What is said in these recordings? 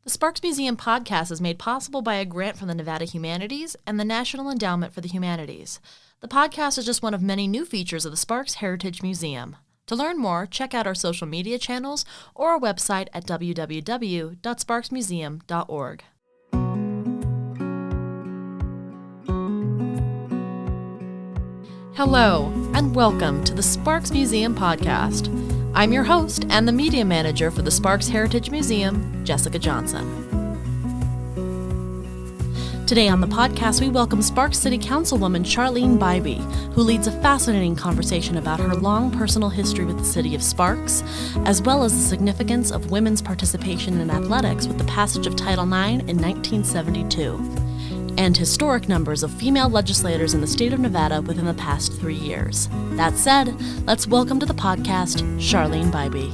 The Sparks Museum podcast is made possible by a grant from the Nevada Humanities and the National Endowment for the Humanities. The podcast is just one of many new features of the Sparks Heritage Museum. To learn more, check out our social media channels or our website at www.sparksmuseum.org. Hello, and welcome to the Sparks Museum podcast. I'm your host and the media manager for the Sparks Heritage Museum, Jessica Johnson. Today on the podcast, we welcome Sparks City Councilwoman Charlene Bybee, who leads a fascinating conversation about her long personal history with the city of Sparks, as well as the significance of women's participation in athletics with the passage of Title IX in 1972, and historic numbers of female legislators in the state of Nevada within the past 3 years. That said, let's welcome to the podcast, Charlene Bybee.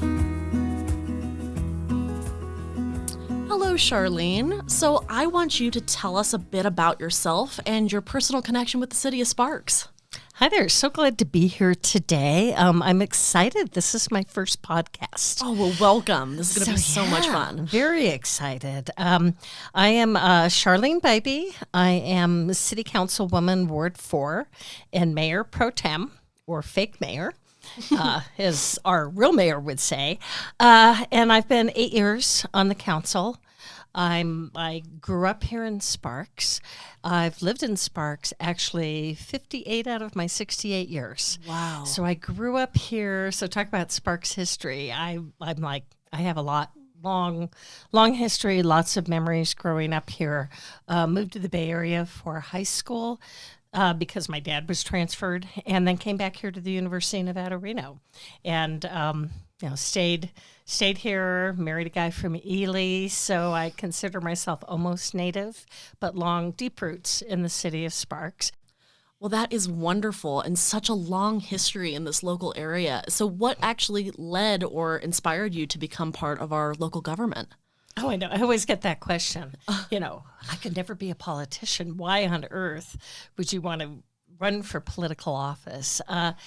Hello, Charlene. So I want you to tell us a bit about yourself and your personal connection with the city of Sparks. Hi there. So glad to be here today. I'm excited. This is my first podcast. Oh, well, welcome. This is going to be so much fun. Very excited. I am Charlene Bybee. I am City Councilwoman Ward 4 and Mayor Pro Tem, or fake mayor, as our real mayor would say. And I've been 8 years on the council. I grew up here in Sparks. I've lived in Sparks actually 58 out of my 68 years. Wow. So I grew up here. So talk about Sparks history. I have a long history, lots of memories growing up here. Moved to the Bay Area for high school because my dad was transferred, and then came back here to the University of Nevada, Reno, and stayed here, married a guy from Ely, so I consider myself almost native, but long, deep roots in the city of Sparks. Well, that is wonderful, and such a long history in this local area. So what actually led or inspired you to become part of our local government? Oh, I know. I always get that question. I could never be a politician. Why on earth would you want to run for political office? And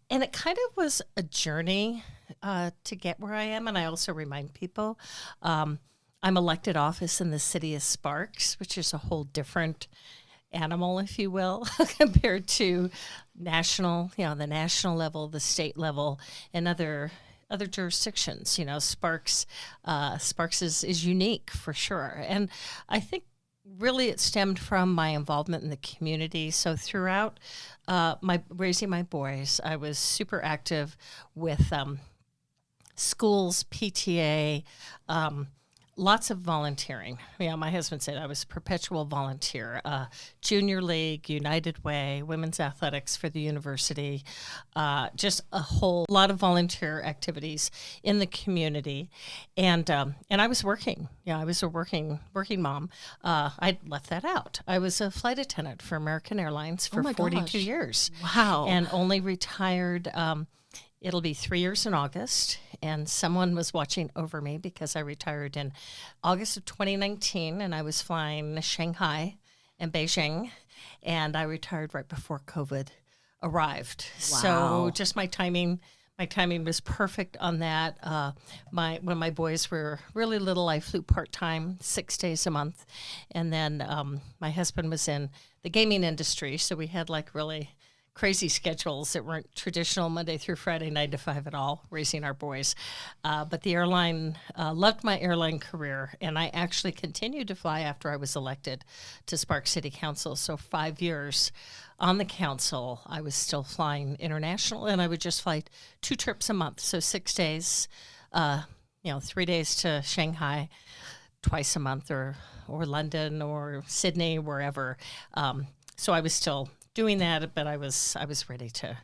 it kind of was a journey to get where I am. And I also remind people I'm elected office in the city of Sparks, which is a whole different animal, if you will, compared to national, the national level, the state level, and other jurisdictions. Sparks is unique for sure. And I think really it stemmed from my involvement in the community. So throughout raising my boys, I was super active with schools, PTA, lots of volunteering. My husband said I was a perpetual volunteer. Junior League, United Way, women's athletics for the university, just a whole lot of volunteer activities in the community. And I was working. I was a working mom. I left that out. I was a flight attendant for American Airlines for 42 years. Wow. And only retired. It'll be 3 years in August, and someone was watching over me because I retired in August of 2019, and I was flying Shanghai and Beijing, and I retired right before COVID arrived. Wow. So just my timing was perfect on that. When my boys were really little, I flew part-time, 6 days a month, and then my husband was in the gaming industry, so we had really crazy schedules that weren't traditional Monday through Friday, 9 to 5 at all, raising our boys. But the airline, loved my airline career, and I actually continued to fly after I was elected to Sparks City Council. So 5 years on the council, I was still flying international, and I would just fly 2 trips a month. So 6 days, 3 days to Shanghai, twice a month, or London or Sydney, wherever. So I was still doing that, but I was ready to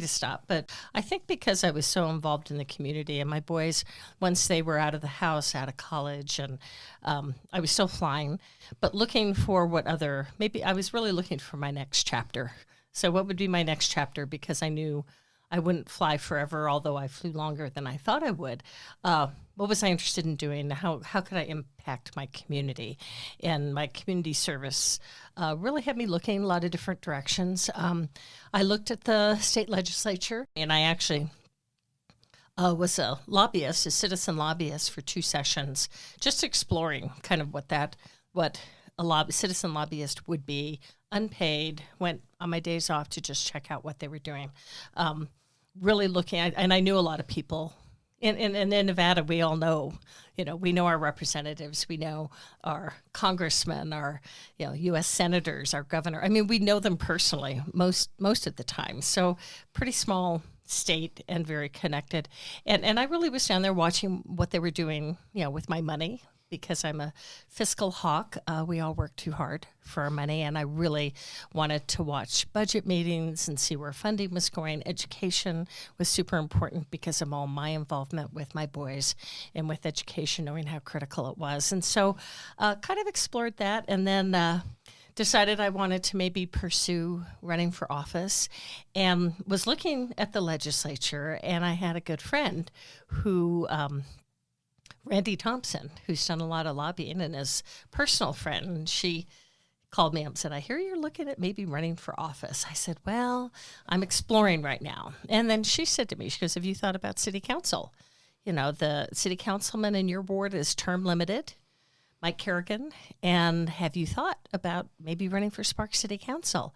stop. But I think because I was so involved in the community, and my boys, once they were out of the house, out of college, and I was still flying, but looking for maybe I was really looking for my next chapter. So what would be my next chapter? Because I knew I wouldn't fly forever, although I flew longer than I thought I would. What was I interested in doing? How could I impact my community? And my community service really had me looking a lot of different directions. I looked at the state legislature, and I actually was a lobbyist, a citizen lobbyist for 2 sessions, just exploring kind of what a citizen lobbyist would be, unpaid, went on my days off to just check out what they were doing. Really looking at, and I knew a lot of people. In Nevada, we all know, we know our representatives, we know our congressmen, our, U.S. senators, our governor. I mean, we know them personally most of the time. So pretty small state and very connected. And I really was down there watching what they were doing, with my money, because I'm a fiscal hawk. We all work too hard for our money, and I really wanted to watch budget meetings and see where funding was going. Education was super important because of all my involvement with my boys and with education, knowing how critical it was. And so kind of explored that, and then decided I wanted to maybe pursue running for office, and was looking at the legislature, and I had a good friend who Randy Thompson, who's done a lot of lobbying and is a personal friend. And she called me up and said, I hear you're looking at maybe running for office. I said, well, I'm exploring right now. And then she said to me, she goes, have you thought about city council? The city councilman in your ward is term limited, Mike Kerrigan. And have you thought about maybe running for Sparks City Council?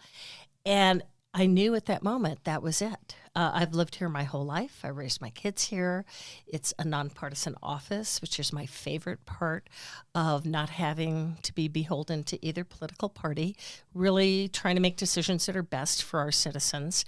And I knew at that moment that was it. I've lived here my whole life. I raised my kids here. It's a nonpartisan office, which is my favorite part of not having to be beholden to either political party, really trying to make decisions that are best for our citizens.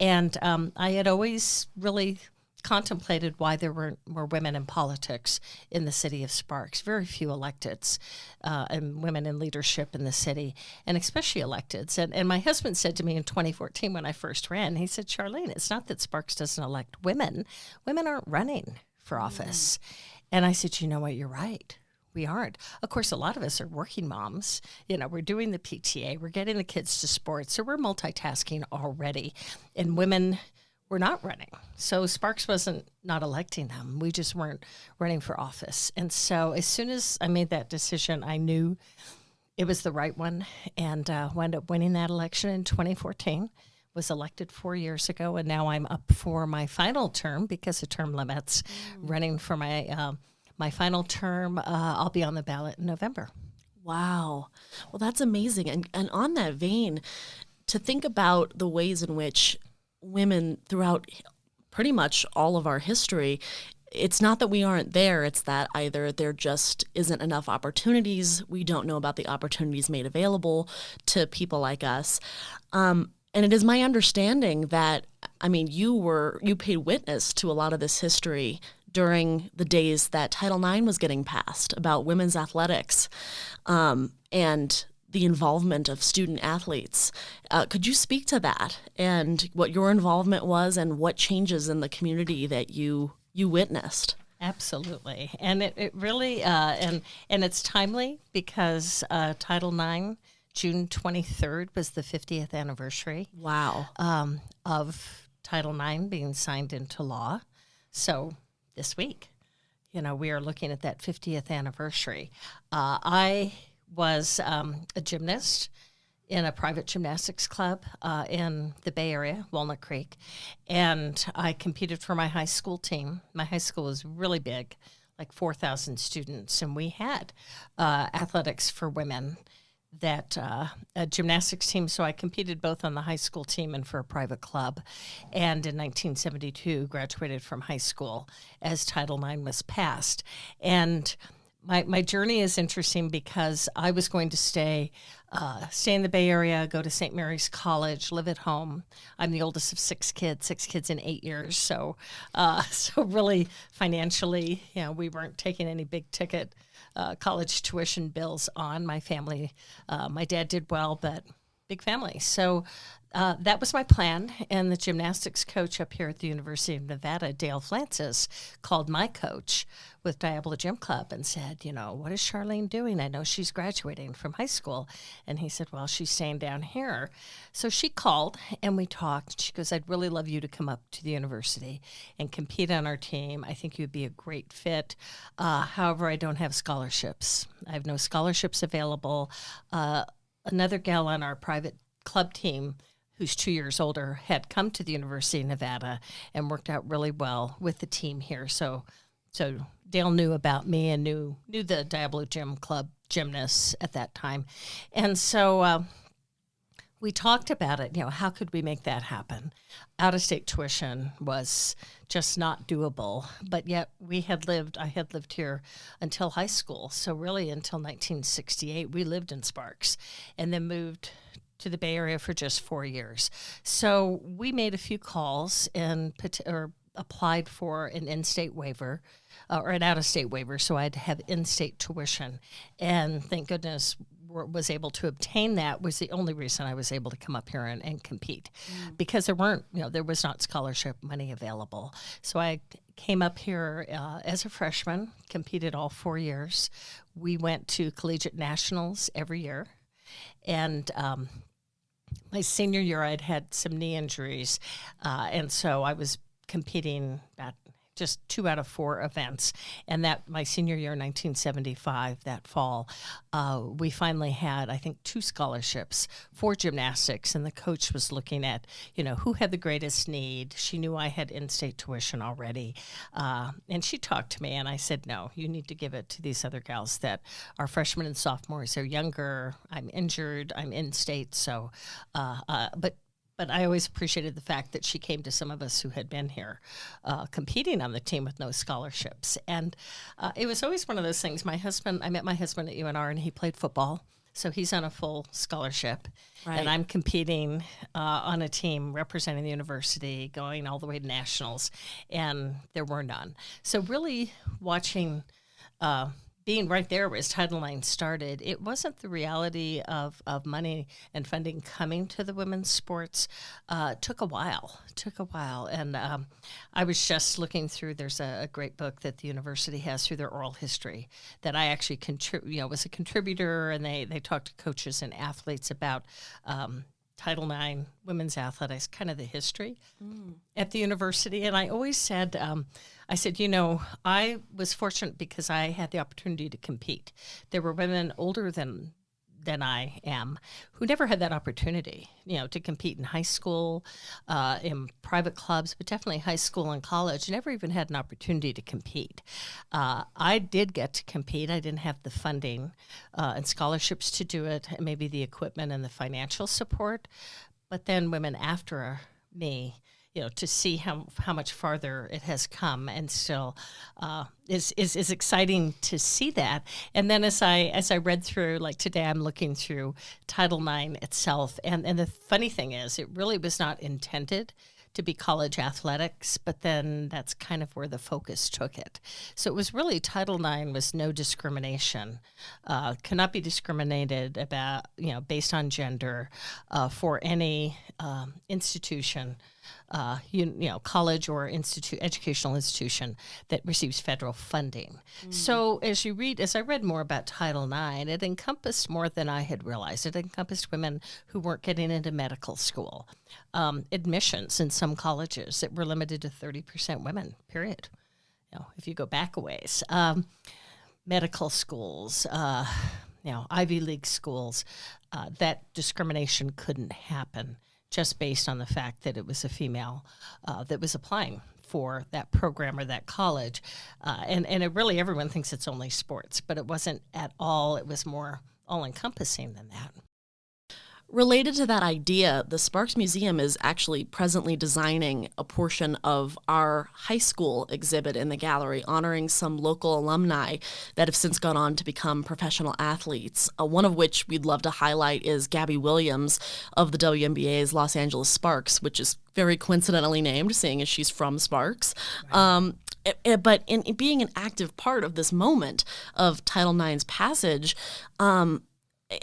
And I had always really contemplated why there weren't more women in politics in the city of Sparks. Very few electeds and women in leadership in the city, and especially electeds. And my husband said to me in 2014 when I first ran, he said, Charlene, it's not that Sparks doesn't elect women. Women aren't running for office. And I said, you know what, you're right. We aren't. Of course, a lot of us are working moms. We're doing the PTA. We're getting the kids to sports. So we're multitasking already. And women were not running. So Sparks wasn't not electing them. We just weren't running for office. And so as soon as I made that decision, I knew it was the right one, and wound up winning that election in 2014. Was elected 4 years ago, and now I'm up for my final term because of term limits. Running for my my final term. I'll be on the ballot in November. Wow. Well, that's amazing. And on that vein, to think about the ways in which women throughout pretty much all of our history, it's not that we aren't there, it's that either there just isn't enough opportunities, we don't know about the opportunities made available to people like us. And it is my understanding that, you paid witness to a lot of this history during the days that Title IX was getting passed about women's athletics, and the involvement of student athletes. Could you speak to that and what your involvement was and what changes in the community that you witnessed? Absolutely. And it really, and it's timely because Title IX, June 23rd was the 50th anniversary. Wow. Of Title IX being signed into law. So this week, we are looking at that 50th anniversary. I was a gymnast in a private gymnastics club in the Bay Area, Walnut Creek, and I competed for my high school team. My high school was really big, like 4,000 students, and we had athletics for women, that a gymnastics team. So I competed both on the high school team and for a private club, and in 1972 graduated from high school as Title IX was passed. And my journey is interesting because I was going to stay in the Bay Area, go to St. Mary's College, live at home. I'm the oldest of 6 kids in 8 years. So really financially, we weren't taking any big ticket college tuition bills on my family. My dad did well, but big family. So that was my plan. And the gymnastics coach up here at the University of Nevada, Dale Francis, called my coach with Diablo Gym Club and said, what is Charlene doing? I know she's graduating from high school. And he said, well, she's staying down here. So she called and we talked. She goes, I'd really love you to come up to the university and compete on our team. I think you'd be a great fit. However, I don't have scholarships. I have no scholarships available. Another gal on our private club team who's 2 years older, had come to the University of Nevada and worked out really well with the team here. So Dale knew about me and knew the Diablo Gym Club gymnasts at that time. And so we talked about it, how could we make that happen? Out-of-state tuition was just not doable, but yet I had lived here until high school. So really until 1968, we lived in Sparks and then moved to the Bay Area for just 4 years. So we made a few calls and applied for an in-state waiver or an out-of-state waiver, so I'd have in-state tuition. And thank goodness was able to obtain that. Was the only reason I was able to come up here and compete, because there was not scholarship money available. So I came up here as a freshman, competed all 4 years. We went to collegiate nationals every year. And my senior year, I'd had some knee injuries, and so I was competing at just 2 out of 4 events. And that my senior year, 1975, that fall, we finally had, I think, 2 scholarships for gymnastics. And the coach was looking at, who had the greatest need. She knew I had in-state tuition already. And she talked to me, and I said, no, you need to give it to these other gals that are freshmen and sophomores. They're younger. I'm injured. I'm in-state. So, But I always appreciated the fact that she came to some of us who had been here competing on the team with no scholarships. And it was always one of those things. I met my husband at UNR, and he played football. So he's on a full scholarship. Right. And I'm competing on a team representing the university, going all the way to nationals, and there were none. So really watching being right there as Title IX started, it wasn't the reality of money and funding coming to the women's sports. Took a while. And I was just looking through, there's a great book that the university has through their oral history that I actually was a contributor, and they talked to coaches and athletes about Title IX, women's athletics, kind of the history at the university. And I always said, I was fortunate because I had the opportunity to compete. There were women older than I am who never had that opportunity, to compete in high school, in private clubs, but definitely high school and college. Never even had an opportunity to compete. I did get to compete. I didn't have the funding and scholarships to do it, and maybe the equipment and the financial support. But then women after me, to see how much farther it has come, and still is exciting to see that. And then as I read through, like today, I'm looking through Title IX itself, and the funny thing is, it really was not intended to be college athletics, but then that's kind of where the focus took it. So it was really Title IX was no discrimination, cannot be discriminated about, based on gender, for any institution, college or educational institution that receives federal funding. So as I read more about Title IX, it encompassed more than I had realized. It encompassed women who weren't getting into medical school, admissions in some colleges that were limited to 30% women, period. If you go back a ways, medical schools, Ivy League schools, that discrimination couldn't happen just based on the fact that it was a female that was applying for that program or that college. And it really, everyone thinks it's only sports, but it wasn't at all. It was more all-encompassing than that. Related to that idea, the Sparks Museum is actually presently designing a portion of our high school exhibit in the gallery, honoring some local alumni that have since gone on to become professional athletes, one of which we'd love to highlight is Gabby Williams of the WNBA's Los Angeles Sparks, which is very coincidentally named, seeing as she's from Sparks. Right. But in being an active part of this moment of Title IX's passage,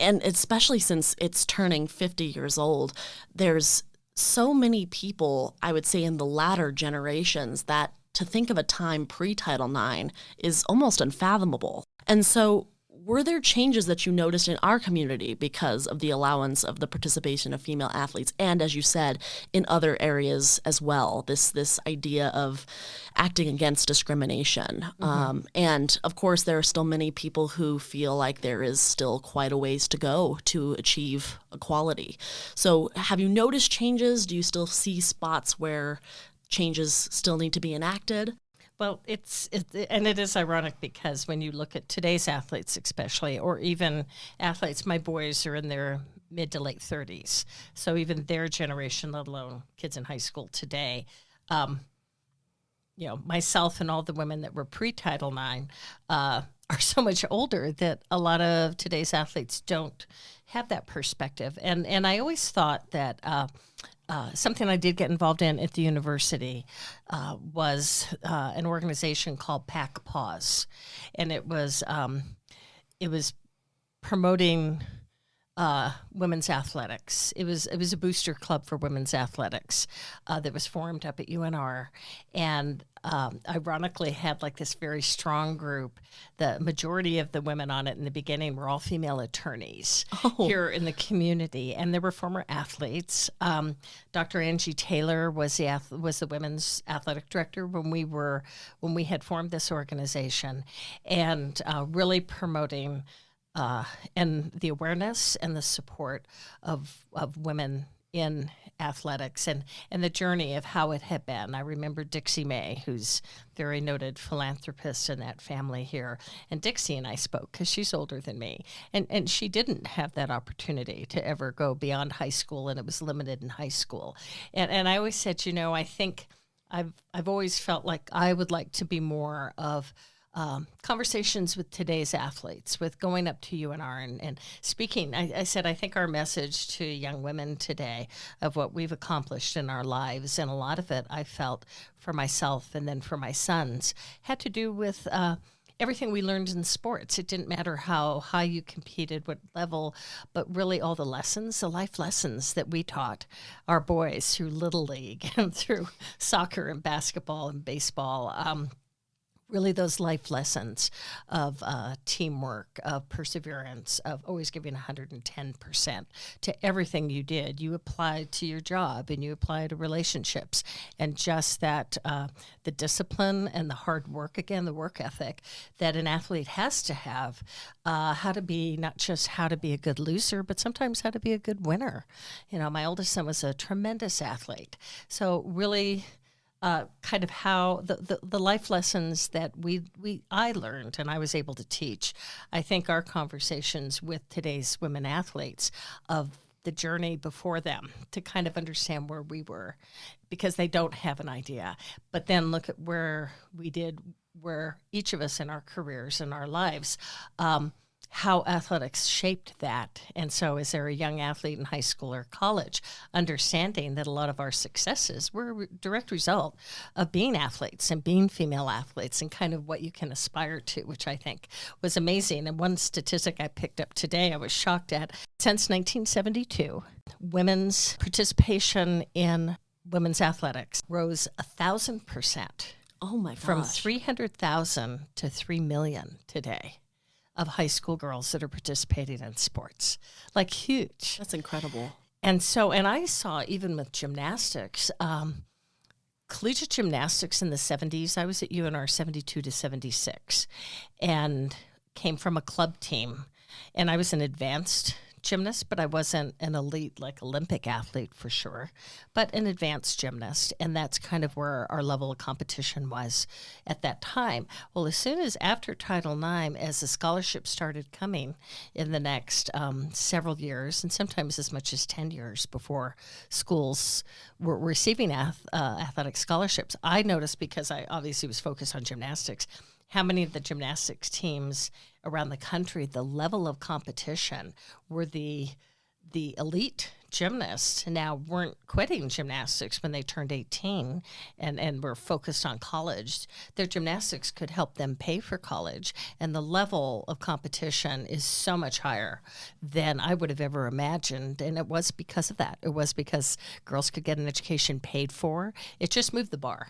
and especially since it's turning 50 years old, there's so many people, I would say, in the latter generations that to think of a time pre-Title IX is almost unfathomable. And so Were there changes that you noticed in our community because of the allowance of the participation of female athletes, and as you said, in other areas as well? This idea of acting against discrimination, and of course, there are still many people who feel like there is still quite a ways to go to achieve equality. So, have you noticed changes? Do you still see spots where changes still need to be enacted? Well, it is ironic because when you look at today's athletes, especially, or even athletes, my boys are in their mid to late 30s. So even their generation, let alone kids in high school today, myself and all the women that were pre-Title IX are so much older that a lot of today's athletes don't have that perspective. And I always thought that something I did get involved in at the university was an organization called Pack Pause, and it was promoting women's athletics. It was a booster club for women's athletics that was formed up at UNR, and ironically had like this very strong group. The majority of the women on it in the beginning were all female attorneys here in the community, and there were former athletes. Dr. Angie Taylor was the women's athletic director when we had formed this organization, and really promoting and the awareness and the support of women in athletics and the journey of how it had been. I remember Dixie May, who's very noted philanthropist in that family here. And Dixie and I spoke because she's older than me. And she didn't have that opportunity to ever go beyond high school, and it was limited in high school. And I always said, I think I've always felt like I would like to be more of conversations with today's athletes, with going up to UNR and speaking. I said, I think our message to young women today of what we've accomplished in our lives, and a lot of it I felt for myself and then for my sons, had to do with everything we learned in sports. It didn't matter how high you competed, what level, but really all the lessons, the life lessons that we taught our boys through Little League and through soccer and basketball and baseball. Really those life lessons of teamwork, of perseverance, of always giving 110% to everything you did. You applied to your job and you applied to relationships, and just that the discipline and the hard work, again, the work ethic that an athlete has to have, how to be, not just how to be a good loser, but sometimes how to be a good winner. My oldest son was a tremendous athlete. So really kind of how the life lessons that I learned and I was able to teach. I think our conversations with today's women athletes of the journey before them to kind of understand where we were, because they don't have an idea. But then look at where each of us in our careers and our lives, how athletics shaped that. And so is there a young athlete in high school or college understanding that a lot of our successes were a direct result of being athletes and being female athletes and kind of what you can aspire to, which I think was amazing. And one statistic I picked up today I was shocked at. Since 1972, women's participation in women's athletics rose 1,000%. Oh my gosh. From 300,000 to 3 million today of high school girls that are participating in sports. Like, huge. That's incredible. And I saw, even with gymnastics, collegiate gymnastics in the 70s. I was at UNR 72 to 76 and came from a club team. And I was an advanced gymnast, but I wasn't an elite, like Olympic athlete for sure, but an advanced gymnast. And that's kind of where our level of competition was at that time. Well, as soon as after Title IX, as the scholarships started coming in the next several years, and sometimes as much as 10 years before schools were receiving athletic scholarships, I noticed, because I obviously was focused on gymnastics, how many of the gymnastics teams around the country, the level of competition, were the elite gymnasts now weren't quitting gymnastics when they turned 18 and were focused on college. Their gymnastics could help them pay for college, and the level of competition is so much higher than I would have ever imagined, and it was because of that. It was because girls could get an education paid for. It just moved the bar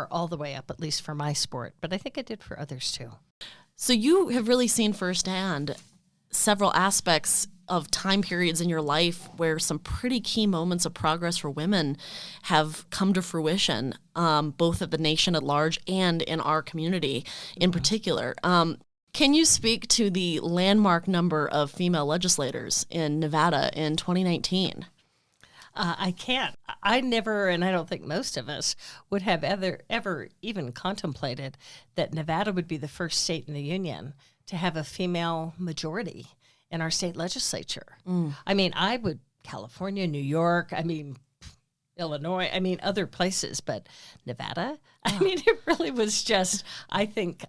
all the way up, at least for my sport, but I think it did for others too. So you have really seen firsthand several aspects of time periods in your life where some pretty key moments of progress for women have come to fruition, both at the nation at large and in our community in particular. Can you speak to the landmark number of female legislators in Nevada in 2019? I can't. I never, and I don't think most of us would have ever even contemplated that Nevada would be the first state in the union to have a female majority in our state legislature. I mean, California, New York, Illinois, other places, but Nevada, it really was just, I think,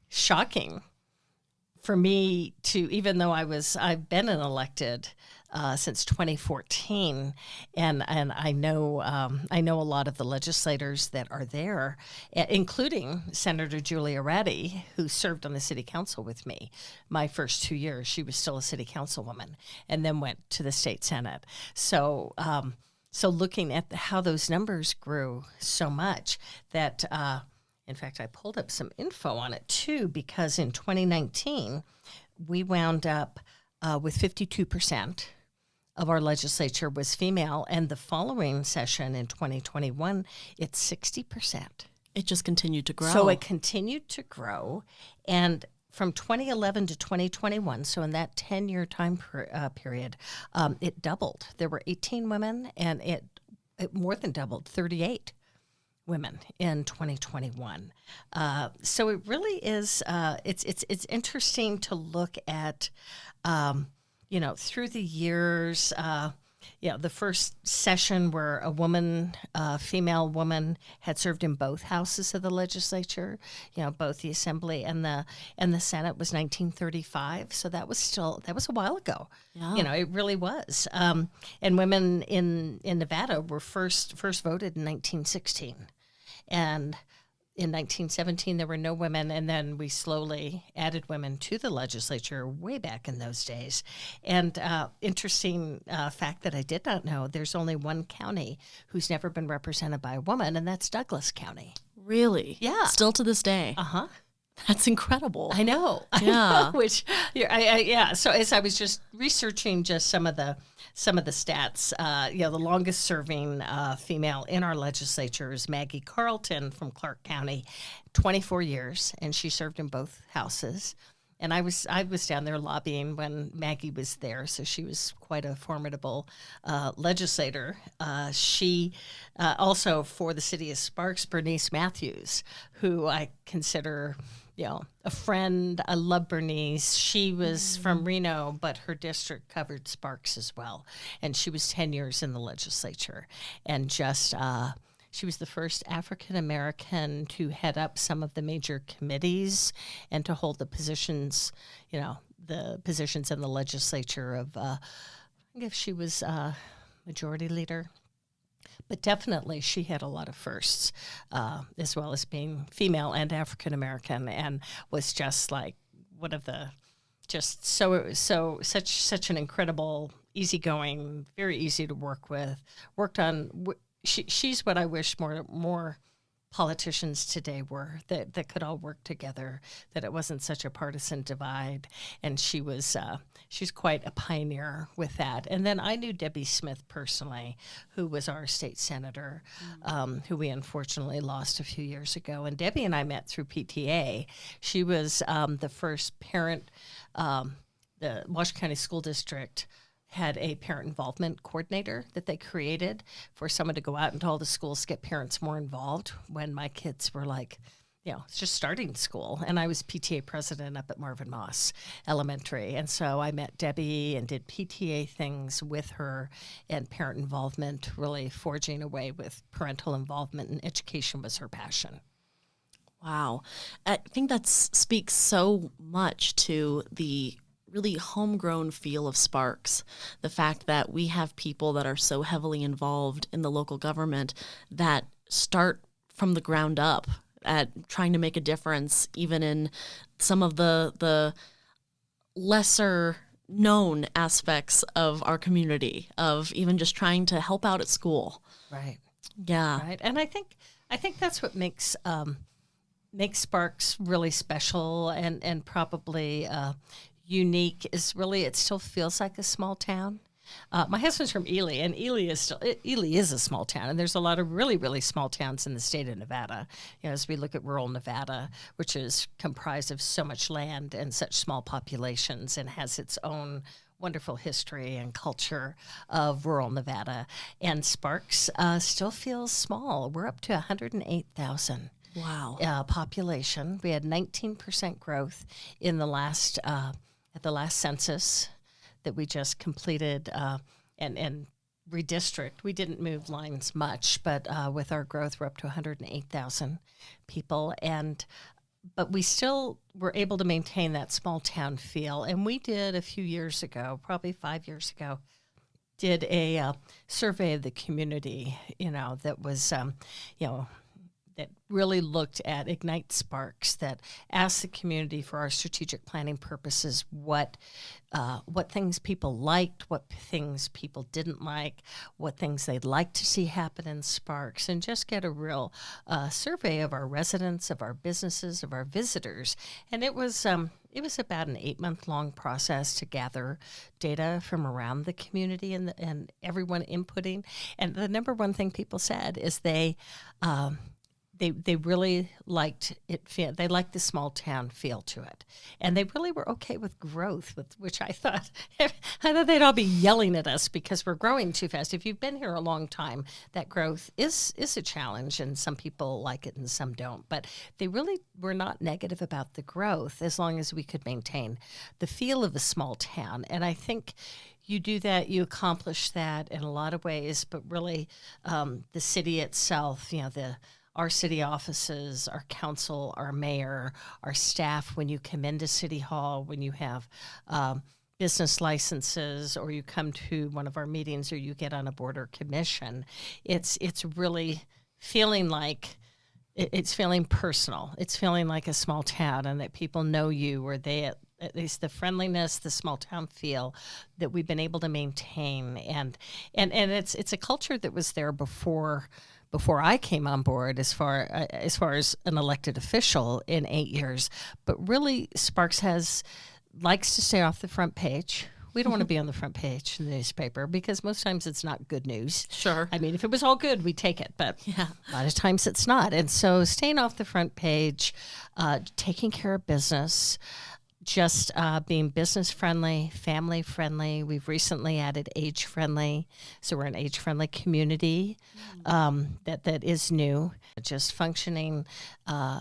shocking for me to, even though I've been an elected since 2014, and I know a lot of the legislators that are there, including Senator Julia Ratty, who served on the city council with me my first 2 years. She was still a city councilwoman, and then went to the state senate. So looking at how those numbers grew so much that. In fact, I pulled up some info on it, too, because in 2019, we wound up with 52% of our legislature was female, and the following session in 2021, it's 60%. It just continued to grow. So it continued to grow, and from 2011 to 2021, so in that 10-year time period, it doubled. There were 18 women, and it more than doubled, 38 women in 2021. So it really is, it's interesting to look at, through the years, the first session where a female woman had served in both houses of the legislature, both the Assembly and the Senate was 1935. So that was a while ago. Yeah. It really was. And women in Nevada were first voted in 1916. And in 1917, there were no women, and then we slowly added women to the legislature way back in those days. And interesting fact that I did not know, there's only one county who's never been represented by a woman, and that's Douglas County. Really? Yeah. Still to this day? Uh-huh. That's incredible. I know. Yeah. So as I was just researching just some of the stats, the longest serving female in our legislature is Maggie Carlton from Clark County, 24 years, and she served in both houses. And I was down there lobbying when Maggie was there, so she was quite a formidable legislator. She also, for the city of Sparks, Bernice Matthews, who I consider a friend. I love Bernice. She was from Reno, but her district covered Sparks as well. And she was 10 years in the legislature. And just, she was the first African-American to head up some of the major committees and to hold the positions, in the legislature of, I guess she was majority leader. But definitely she had a lot of firsts, as well as being female and African-American, and was just like one of the, just such an incredible, easygoing, very easy to work with, worked on. She's what I wish more politicians today were, that could all work together, that it wasn't such a partisan divide. And she's quite a pioneer with that. And then I knew Debbie Smith personally, who was our state senator, who we unfortunately lost a few years ago. And Debbie and I met through PTA. She was the first parent, the Washington County School District had a parent involvement coordinator that they created for someone to go out into all the schools, get parents more involved when my kids were like, just starting school. And I was PTA president up at Marvin Moss Elementary. And so I met Debbie and did PTA things with her, and parent involvement, really forging a way with parental involvement, and education was her passion. Wow. I think that speaks so much to the really homegrown feel of Sparks. The fact that we have people that are so heavily involved in the local government that start from the ground up at trying to make a difference, even in some of the lesser known aspects of our community, of even just trying to help out at school. Right. Yeah. Right. And I think that's what makes makes Sparks really special and probably unique is really it still feels like a small town. My husband's from Ely, and Ely is a small town, and there's a lot of really, really small towns in the state of Nevada. As we look at rural Nevada, which is comprised of so much land and such small populations and has its own wonderful history and culture of rural Nevada. And Sparks still feels small. We're up to 108,000. Wow. Population. We had 19% growth in the last at the last census that we just completed and redistrict. We didn't move lines much, but with our growth, we're up to 108,000 people. But we still were able to maintain that small town feel. And we did a few years ago, probably 5 years ago, did a survey of the community, that was, that really looked at Ignite Sparks, that asked the community for our strategic planning purposes what things people liked, what things people didn't like, what things they'd like to see happen in Sparks, and just get a real survey of our residents, of our businesses, of our visitors. And it was about an 8-month-long process to gather data from around the community and everyone inputting. And the number one thing people said is they really liked it. They liked the small town feel to it, and they really were okay with growth, which I thought they'd all be yelling at us because we're growing too fast. If you've been here a long time, that growth is a challenge, and some people like it and some don't. But they really were not negative about the growth as long as we could maintain the feel of a small town. And I think you do that, you accomplish that in a lot of ways, but really the city itself, our city offices, our council, our mayor, our staff, when you come into City Hall, when you have business licenses or you come to one of our meetings or you get on a board or commission, it's really feeling like it's feeling personal. It's feeling like a small town and that people know you, or they at least the friendliness, the small town feel that we've been able to maintain. And it's a culture that was there before I came on board as far as an elected official in 8 years. But really, Sparks likes to stay off the front page. We don't want to be on the front page in the newspaper because most times it's not good news. Sure. I mean, if it was all good, we'd take it, but a lot of times it's not. And so staying off the front page, taking care of business, just being business friendly, family friendly. We've recently added age friendly, so we're an age friendly community that is new. Just functioning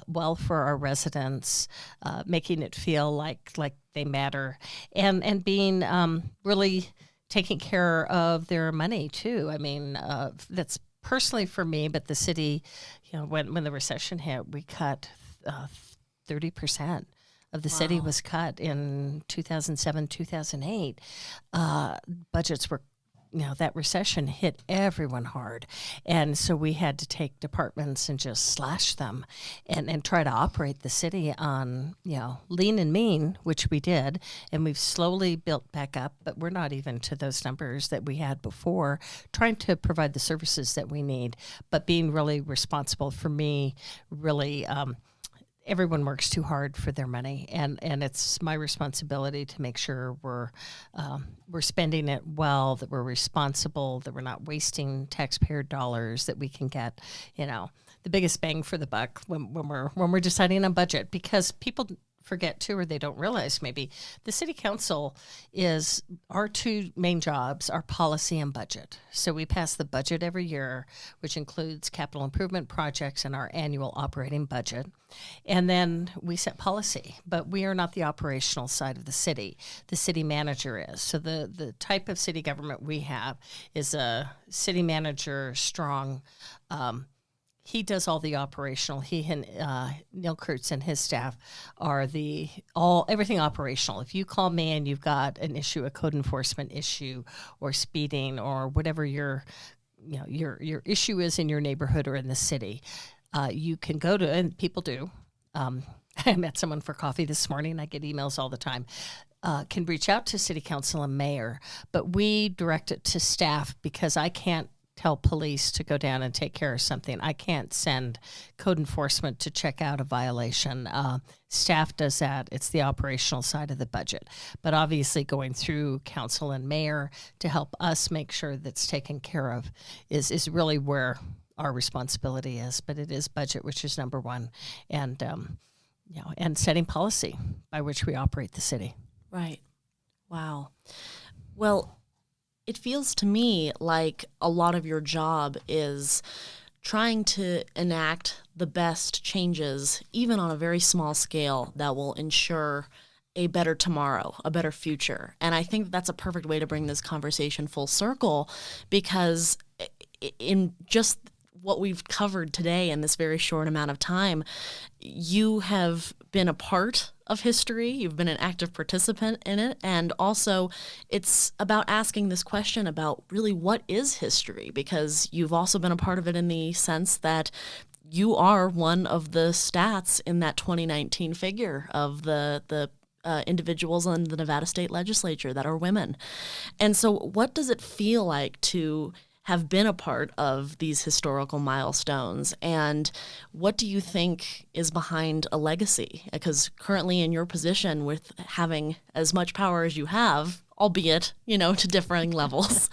well for our residents, making it feel like they matter, and being really taking care of their money too. I mean, that's personally for me, but the city, when the recession hit, we cut 30%. Of the city was cut in 2007, 2008. Budgets were, that recession hit everyone hard. And so we had to take departments and just slash them and try to operate the city on, lean and mean, which we did. And we've slowly built back up, but we're not even to those numbers that we had before, trying to provide the services that we need, but being really responsible for me, really, everyone works too hard for their money, and it's my responsibility to make sure we're spending it well, that we're responsible, that we're not wasting taxpayer dollars, that we can get, the biggest bang for the buck when we're deciding on budget, because people forget too, or they don't realize maybe, the city council is our two main jobs are policy and budget. So we pass the budget every year, which includes capital improvement projects and our annual operating budget. And then we set policy, but we are not the operational side of the city. The city manager is. So the type of city government we have is a city manager, strong, he does all the operational. He and Neil Kurtz and his staff are everything operational. If you call me and you've got an issue, a code enforcement issue, or speeding, or whatever your issue is in your neighborhood or in the city, you can go to, and people do. I met someone for coffee this morning. I get emails all the time. Can reach out to city council and mayor, but we direct it to staff because I can't tell police to go down and take care of something. I can't send code enforcement to check out a violation. Staff does that. It's the operational side of the budget. But obviously going through council and mayor to help us make sure that's taken care of is really where our responsibility is. But it is budget, which is number one, and and setting policy by which we operate the city. Right. Wow. Well, it feels to me like a lot of your job is trying to enact the best changes, even on a very small scale, that will ensure a better tomorrow, a better future. And I think that's a perfect way to bring this conversation full circle, because in just what we've covered today in this very short amount of time, you have been a part of history. You've been an active participant in it. And also it's about asking this question about really what is history, because you've also been a part of it in the sense that you are one of the stats in that 2019 figure of the individuals in the Nevada state legislature that are women. And so what does it feel like to have been a part of these historical milestones, and what do you think is behind a legacy? Because currently in your position, with having as much power as you have, albeit, to differing levels,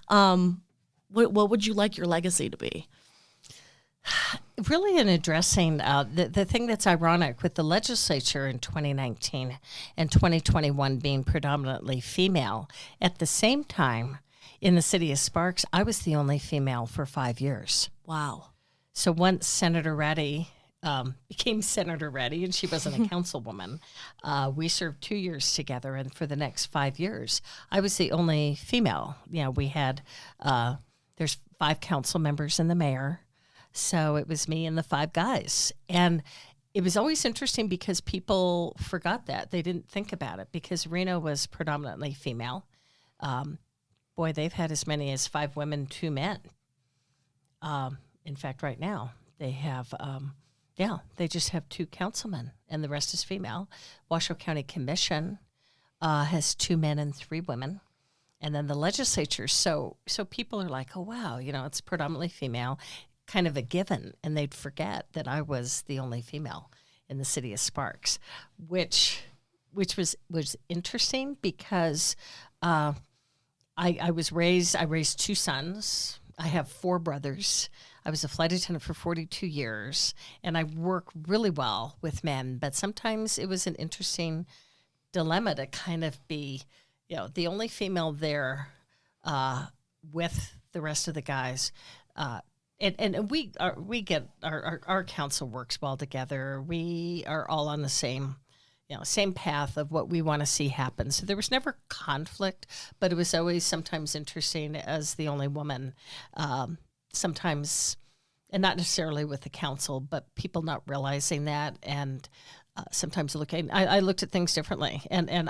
what would you like your legacy to be? Really in addressing the thing that's ironic with the legislature in 2019 and 2021 being predominantly female, at the same time, in the city of Sparks, I was the only female for 5 years. Wow. So once Senator Reddy became Senator Reddy, and she wasn't a councilwoman, we served 2 years together, and for the next 5 years, I was the only female. We had, there's 5 council members and the mayor, so it was me and the 5 guys. And it was always interesting because people forgot that. They didn't think about it because Reno was predominantly female. Boy, they've had as many as 5 women, 2 men. In fact, right now, they have, they just have 2 councilmen, and the rest is female. Washoe County Commission has 2 men and 3 women. And then the legislature, so people are like, oh, wow, it's predominantly female, kind of a given, and they'd forget that I was the only female in the city of Sparks, which was interesting because I raised 2 sons. I have 4 brothers. I was a flight attendant for 42 years, and I work really well with men, but sometimes it was an interesting dilemma to kind of be, the only female there with the rest of the guys. And we get our council works well together. We are all on the same path of what we want to see happen. So there was never conflict, but it was always sometimes interesting as the only woman, sometimes, and not necessarily with the council, but people not realizing that, and sometimes I looked at things differently. And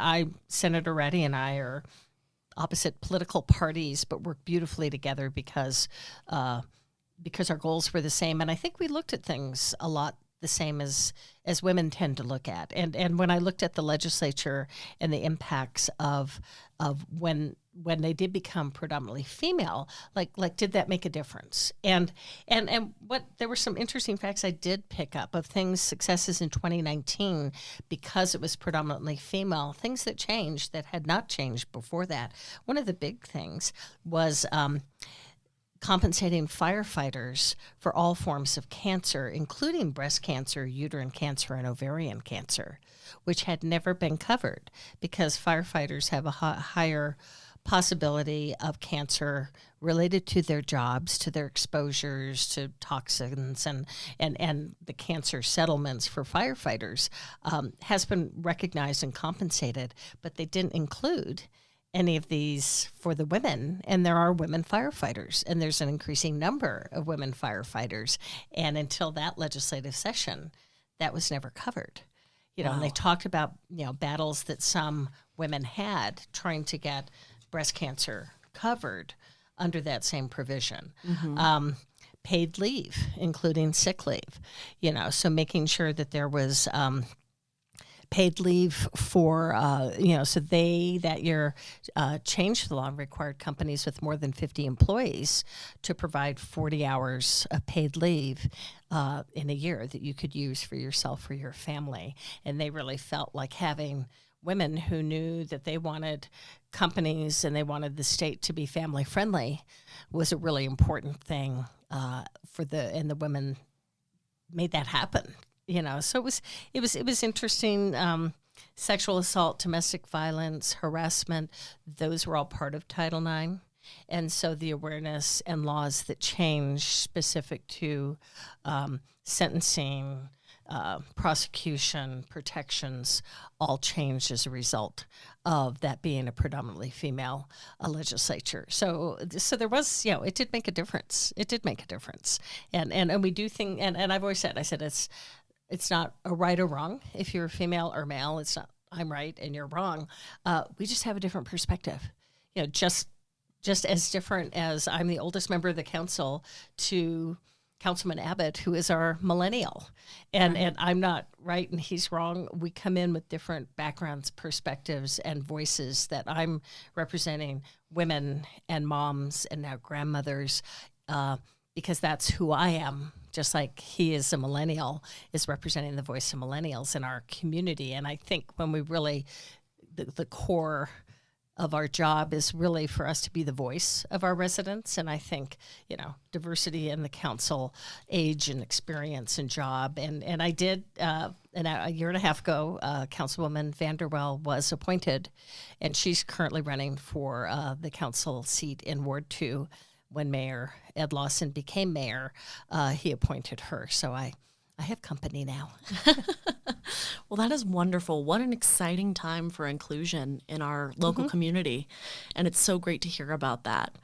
Senator Reddy and I are opposite political parties, but work beautifully together because our goals were the same. And I think we looked at things a lot the same as women tend to look at. And when I looked at the legislature and the impacts of when they did become predominantly female, like did that make a difference? And what there were some interesting facts I did pick up of successes in 2019 because it was predominantly female, things that changed that had not changed before that. One of the big things was compensating firefighters for all forms of cancer, including breast cancer, uterine cancer, and ovarian cancer, which had never been covered because firefighters have a higher possibility of cancer related to their jobs, to their exposures to toxins, and the cancer settlements for firefighters has been recognized and compensated, but they didn't include any of these for the women, and there are women firefighters, and there's an increasing number of women firefighters, and until that legislative session, that was never covered. Wow. And they talked about, battles that some women had trying to get breast cancer covered under that same provision. Mm-hmm. Paid leave, including sick leave, so making sure that there was paid leave for, so they that year changed the law and required companies with more than 50 employees to provide 40 hours of paid leave in a year that you could use for yourself or your family. And they really felt like having women who knew that they wanted companies and they wanted the state to be family friendly was a really important thing and the women made that happen. So it was interesting. Sexual assault, domestic violence, harassment, those were all part of Title IX. And so the awareness and laws that change specific to sentencing, prosecution, protections, all changed as a result of that being a predominantly female legislature. So there was, it did make a difference. It did make a difference. And we do think, and I've always said, it's not a right or wrong if you're female or male. It's not I'm right and you're wrong. We just have a different perspective. Just as different as I'm the oldest member of the council to Councilman Abbott, who is our millennial, and I'm not right and he's wrong. We come in with different backgrounds, perspectives, and voices that I'm representing women and moms and now grandmothers, because that's who I am. Just like he is a millennial, is representing the voice of millennials in our community. And I think when we really, the core of our job is really for us to be the voice of our residents. And I think, diversity in the council, age and experience and job. And I did, a year and a half ago, Councilwoman Vanderwell was appointed, and she's currently running for the council seat in Ward 2. When Mayor Ed Lawson became mayor, he appointed her. So I have company now. Well, that is wonderful. What an exciting time for inclusion in our local community. And it's so great to hear about that.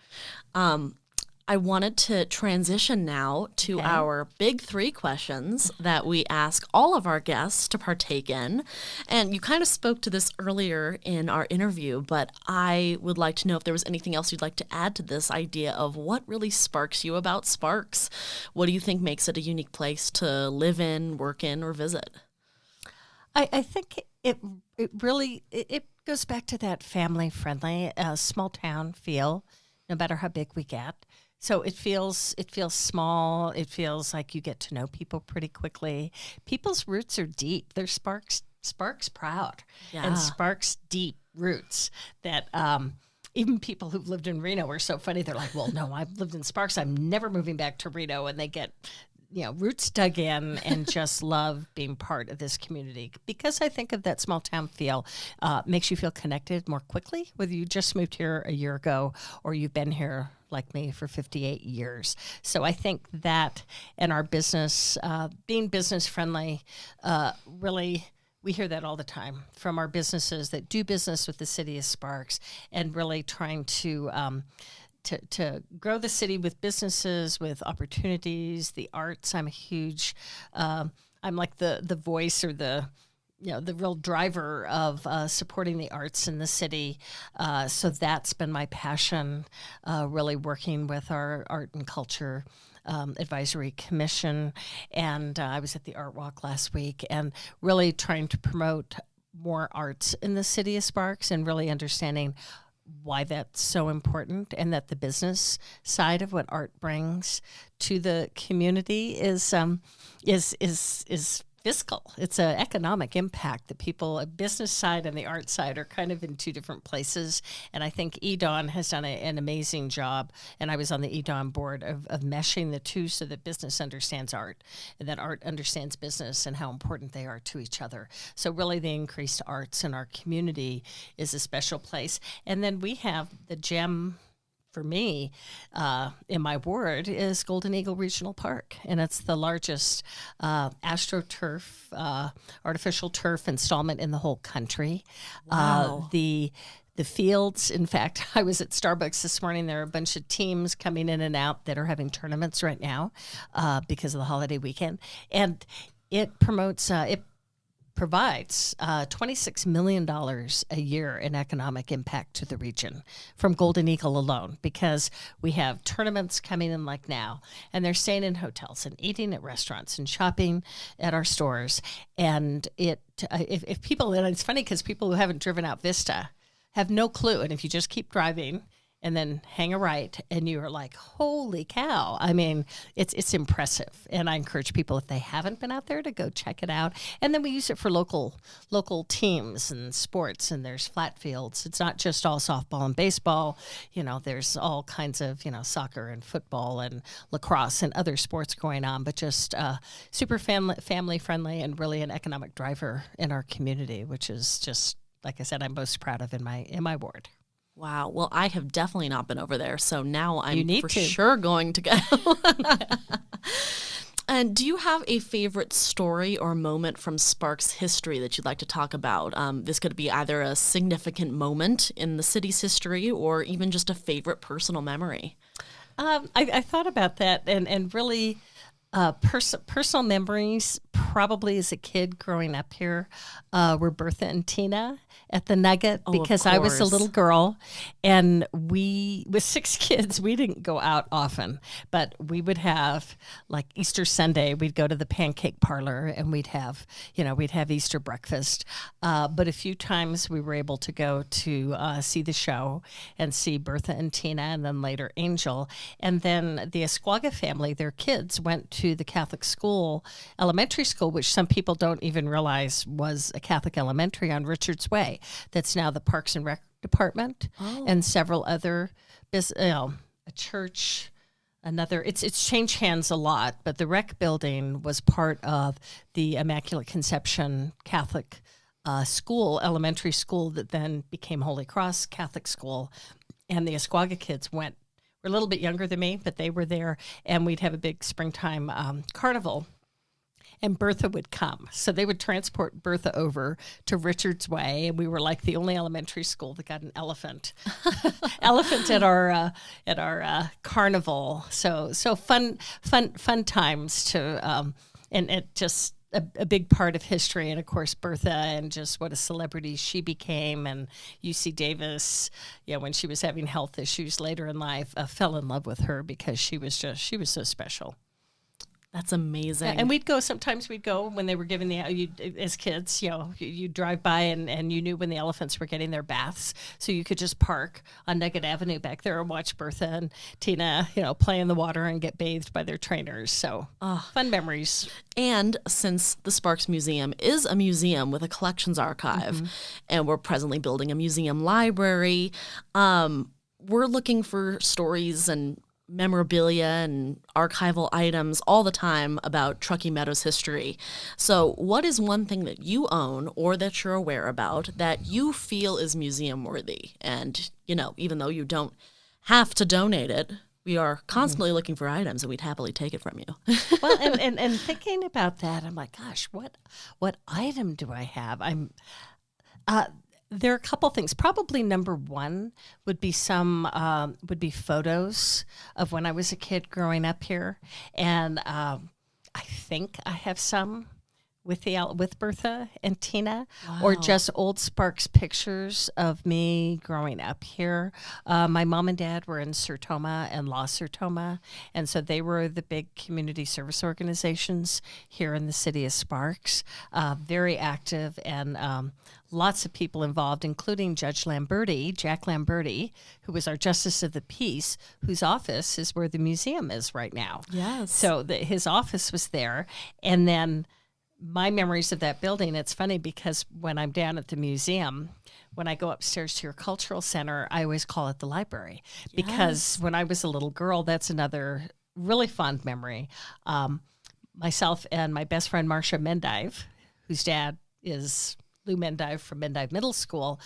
I wanted to transition now to our big three questions that we ask all of our guests to partake in. And you kind of spoke to this earlier in our interview, but I would like to know if there was anything else you'd like to add to this idea of what really sparks you about Sparks. What do you think makes it a unique place to live in, work in, or visit? I think it really goes back to that family-friendly, small town feel, no matter how big we get. So it feels small. It feels like you get to know people pretty quickly. People's roots are deep. They're Sparks proud, and Sparks deep roots that even people who've lived in Reno are so funny. They're like, well, no, I've lived in Sparks. I'm never moving back to Reno. And they get roots dug in and just love being part of this community. Because I think of that small town feel, makes you feel connected more quickly, whether you just moved here a year ago or you've been here like me for 58 years. So I think that and our business, being business friendly, really, we hear that all the time from our businesses that do business with the city of Sparks, and really trying to grow the city with businesses, with opportunities, the arts. I'm a huge, I'm like the voice or the real driver of supporting the arts in the city. So that's been my passion, really working with our Art and Culture Advisory Commission. And I was at the Art Walk last week and really trying to promote more arts in the city of Sparks and really understanding why that's so important, and that the business side of what art brings to the community is fiscal. It's an economic impact that people, a business side and the art side, are kind of in two different places. And I think EDON has done an amazing job. And I was on the EDON board of meshing the two so that business understands art and that art understands business and how important they are to each other. So really the increased arts in our community is a special place. And then we have the gem for me, in my ward, is Golden Eagle Regional Park. And it's the largest AstroTurf, artificial turf installment in the whole country. Wow. The fields, in fact, I was at Starbucks this morning. There are a bunch of teams coming in and out that are having tournaments right now because of the holiday weekend. And it promotes provides $26 million a year in economic impact to the region from Golden Eagle alone, because we have tournaments coming in like now, and they're staying in hotels and eating at restaurants and shopping at our stores. And if people, and it's funny because people who haven't driven out Vista have no clue. And if you just keep driving and then hang a right, and you're like, holy cow. I mean, it's impressive. And I encourage people, if they haven't been out there, to go check it out. And then we use it for local teams and sports, and there's flat fields. It's not just all softball and baseball. There's all kinds of, soccer and football and lacrosse and other sports going on, but just super family friendly and really an economic driver in our community, which is just, like I said, I'm most proud of in my ward. Wow. Well, I have definitely not been over there, so now I'm for to. sure going to go. And do you have a favorite story or moment from Sparks history that you'd like to talk about? This could be either a significant moment in the city's history or even just a favorite personal memory. I thought about that, and really personal memories, probably as a kid growing up here, were Bertha and Tina at the Nugget, because I was a little girl, and with 6 kids, we didn't go out often, but we would have, like Easter Sunday, we'd go to the pancake parlor, and we'd have Easter breakfast. But a few times we were able to go to see the show and see Bertha and Tina, and then later Angel. And then the Ascuaga family, their kids went to the Catholic school, elementary school, which some people don't even realize was a Catholic elementary on Richards Way. That's now the Parks and Rec Department, and several other, a church, another. It's changed hands a lot, but the rec building was part of the Immaculate Conception Catholic school, elementary school, that then became Holy Cross Catholic school. And the Ascuaga kids were a little bit younger than me, but they were there, and we'd have a big springtime carnival. And Bertha would come. So they would transport Bertha over to Richards Way, and we were like the only elementary school that got an elephant at our carnival. So fun times to and it just a big part of history. And of course Bertha, and just what a celebrity she became. And UC Davis, when she was having health issues later in life, fell in love with her because she was so special. That's amazing. Yeah, and sometimes we'd go when they were giving as kids, you drive by and you knew when the elephants were getting their baths. So you could just park on Nugget Avenue back there and watch Bertha and Tina, play in the water and get bathed by their trainers. So fun memories. And since the Sparks Museum is a museum with a collections archive, and we're presently building a museum library, we're looking for stories and memorabilia and archival items all the time about Truckee Meadows history. So what is one thing that you own or that you're aware about that you feel is museum worthy? And, even though you don't have to donate it, we are constantly looking for items, and we'd happily take it from you. Well, and thinking about that, I'm like, gosh, what item do I have? There are a couple things. Probably number one would be photos of when I was a kid growing up here, and I think I have some with Bertha and Tina, or just old Sparks pictures of me growing up here. My mom and dad were in Sertoma and La Sertoma, and so they were the big community service organizations here in the city of Sparks. Very active, and lots of people involved, including Judge Jack Lamberti, who was our Justice of the Peace, whose office is where the museum is right now. Yes. So his office was there, and then my memories of that building, it's funny because when I'm down at the museum, when I go upstairs to your cultural center, I always call it the library. Yes. Because when I was a little girl, that's another really fond memory. Myself and my best friend, Marcia Mendive, whose dad is Lou Mendive from Mendive Middle School,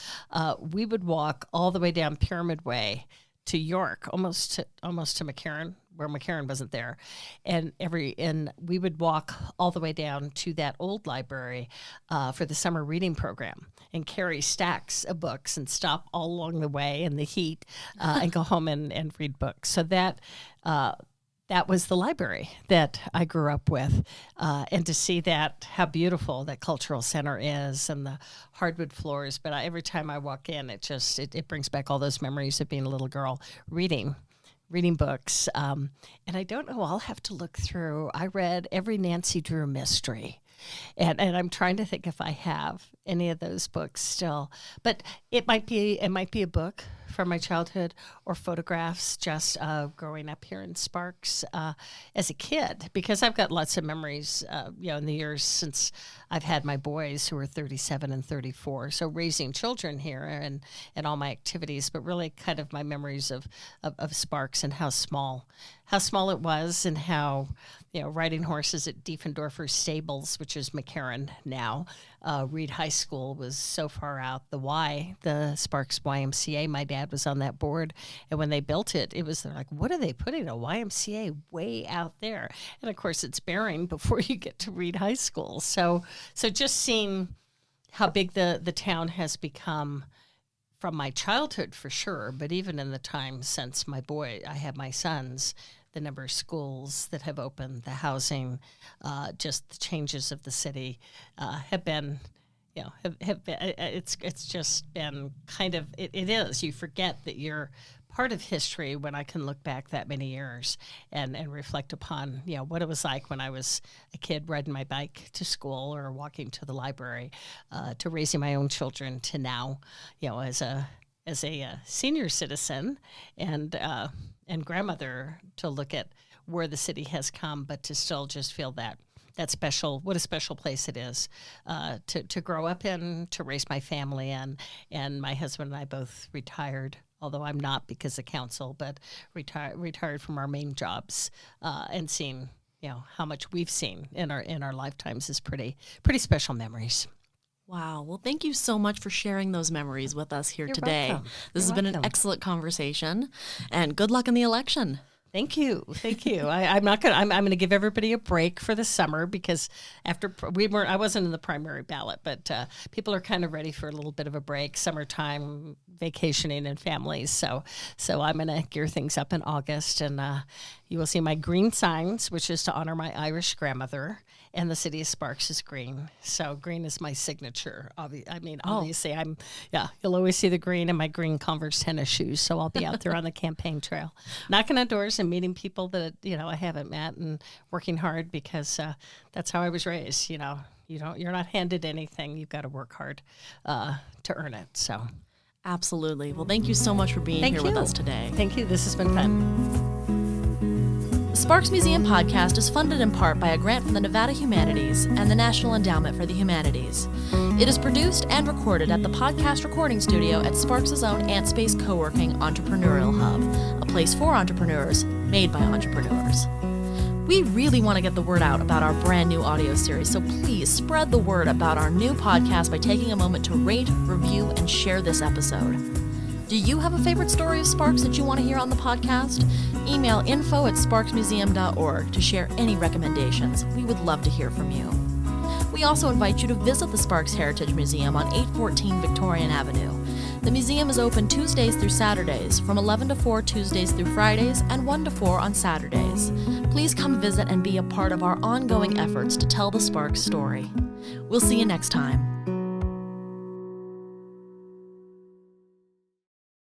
we would walk all the way down Pyramid Way to York, almost to McCarran, where McCarran wasn't there, and we would walk all the way down to that old library for the summer reading program, and carry stacks of books and stop all along the way in the heat and go home and read books. So that that was the library that I grew up with. And to see that, how beautiful that cultural center is and the hardwood floors. But every time I walk in, it brings back all those memories of being a little girl reading books. And I don't know, I'll have to look through. I read every Nancy Drew mystery. And I'm trying to think if I have any of those books still. But it might be a book from my childhood or photographs just of growing up here in Sparks as a kid, because I've got lots of memories, in the years since I've had my boys who are 37 and 34. So raising children here and all my activities, but really kind of my memories of Sparks and how small it was, and how, riding horses at Diefendorfer Stables, which is McCarran now. Reed High School was so far out. The Sparks YMCA, my dad was on that board. And when they built it, they're like, what are they putting a YMCA way out there? And of course, it's Bering before you get to Reed High School. So just seeing how big the town has become from my childhood, for sure, but even in the time since I had my sons, the number of schools that have opened, the housing, just the changes of the city have been, it's just been kind of, it is. You forget that you're part of history when I can look back that many years and reflect upon, what it was like when I was a kid riding my bike to school or walking to the library, to raising my own children, to now, as a senior citizen and grandmother, to look at where the city has come, but to still just feel that special, what a special place it is to grow up in, to raise my family in. And my husband and I both retired, although I'm not because of council, but retired from our main jobs, and seeing, how much we've seen in our lifetimes is pretty special memories. Wow. Well, thank you so much for sharing those memories with us here You're today. welcome. This has been an excellent conversation, and good luck in the election. Thank you. I'm gonna give everybody a break for the summer, because I wasn't in the primary ballot, but people are kind of ready for a little bit of a break, summertime, vacationing and families. So I'm gonna gear things up in August, and you will see my green signs, which is to honor my Irish grandmother, and the city of Sparks is green. So green is my signature. Obviously, you'll always see the green in my green Converse tennis shoes. So I'll be out there on the campaign trail, knocking on doors and meeting people that, I haven't met, and working hard, because that's how I was raised. You're not handed anything. You've got to work hard to earn it. So. Absolutely. Well, thank you so much for being here with us today. Thank you. This has been fun. The Sparks Museum podcast is funded in part by a grant from the Nevada Humanities and the National Endowment for the Humanities. It is produced and recorded at the podcast recording studio at Sparks' own AntSpace Co-working Entrepreneurial Hub, a place for entrepreneurs, made by entrepreneurs. We really want to get the word out about our brand new audio series, so please spread the word about our new podcast by taking a moment to rate, review, and share this episode. Do you have a favorite story of Sparks that you want to hear on the podcast? Email info@sparksmuseum.org to share any recommendations. We would love to hear from you. We also invite you to visit the Sparks Heritage Museum on 814 Victorian Avenue. The museum is open Tuesdays through Saturdays, from 11 to 4 Tuesdays through Fridays, and 1 to 4 on Saturdays. Please come visit and be a part of our ongoing efforts to tell the Sparks story. We'll see you next time.